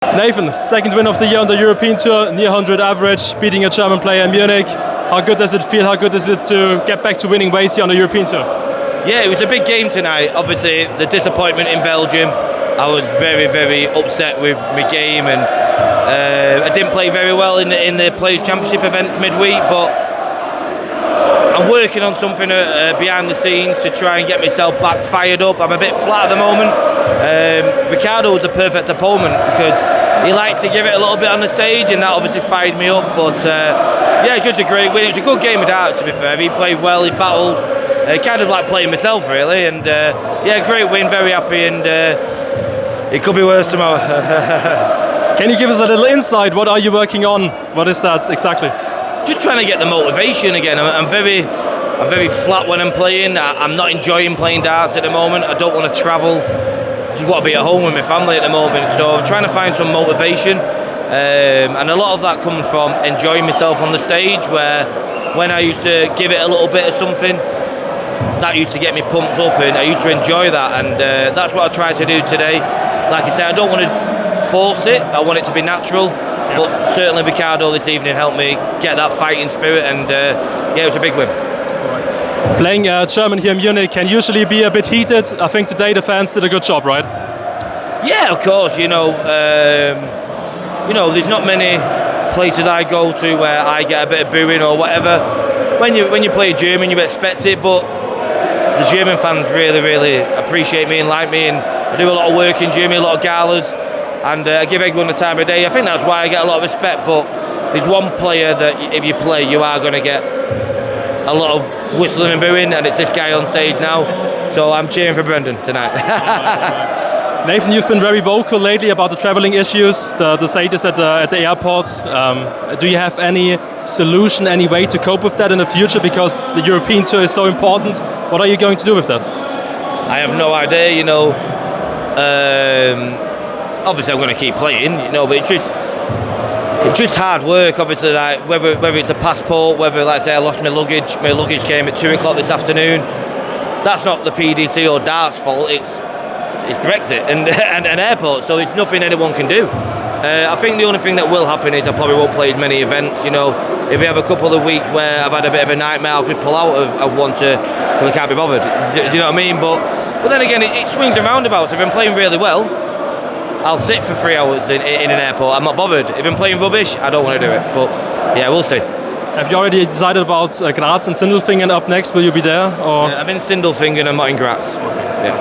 Nathan, second win of the year on the European Tour, near 100 average, beating a German player in Munich. How good does it feel? How good is it to get back to winning ways here on the European Tour? Yeah, it was a big game tonight. Obviously, the disappointment in Belgium. I was very, very upset with my game, and I didn't play very well in the Players' Championship event midweek. But I'm working on something behind the scenes to try and get myself back fired up. I'm a bit flat at the moment. Ricardo was the perfect opponent because he likes to give it a little bit on the stage, and that obviously fired me up. But yeah, just a great win. It was a good game of darts, to be fair. He played well, he battled. Kind of like playing myself, really. And yeah, great win, very happy, and it could be worse tomorrow. Can you give us a little insight? What are you working on? What is that exactly? Just trying to get the motivation again. I'm very flat when I'm playing. I'm not enjoying playing darts at the moment. I don't want to travel. I just want to be at home with my family at the moment. So I'm trying to find some motivation. And a lot of that comes from enjoying myself on the stage, where when I used to give it a little bit of something, that used to get me pumped up, and I used to enjoy that, and that's what I tried to do today. Like I said, I don't want to force it, I want it to be natural, but certainly Ricardo this evening helped me get that fighting spirit, and yeah, it was a big win. Playing German here in Munich can usually be a bit heated. I think today the fans did a good job, right? Yeah, of course. You know, there's not many places I go to where I get a bit of booing or whatever. When you play German, you expect it, but the German fans really, really appreciate me and like me, and I do a lot of work in Germany, a lot of galas, and I give everyone the time of day. I think that's why I get a lot of respect, but there's one player that if you play, you are going to get a lot of whistling and booing, and it's this guy on stage now, so I'm cheering for Brendan tonight. Nathan, you've been very vocal lately about the travelling issues, the status at the airport. Do you have any solution, any way to cope with that in the future? Because the European Tour is so important. What are you going to do with that? I have no idea, you know. Obviously, I'm going to keep playing, you know, but it's just hard work. Obviously, like whether it's a passport, whether, like say, I lost my luggage came at 2 o'clock this afternoon. That's not the PDC or darts fault. It's Brexit and an airport, so it's nothing anyone can do. I think the only thing that will happen is I probably won't play as many events. You know, if we have a couple of weeks where I've had a bit of a nightmare, I could pull out of one because I can't be bothered. Do you know what I mean? But then again, it swings and roundabouts. If I'm playing really well, I'll sit for 3 hours in an airport. I'm not bothered. If I'm playing rubbish, I don't want to do it. But yeah, we'll see. Have you already decided about Graz and Sindelfingen up next? Will you be there? Or? Yeah, I'm in Sindelfingen and not in Graz. Okay. Yeah.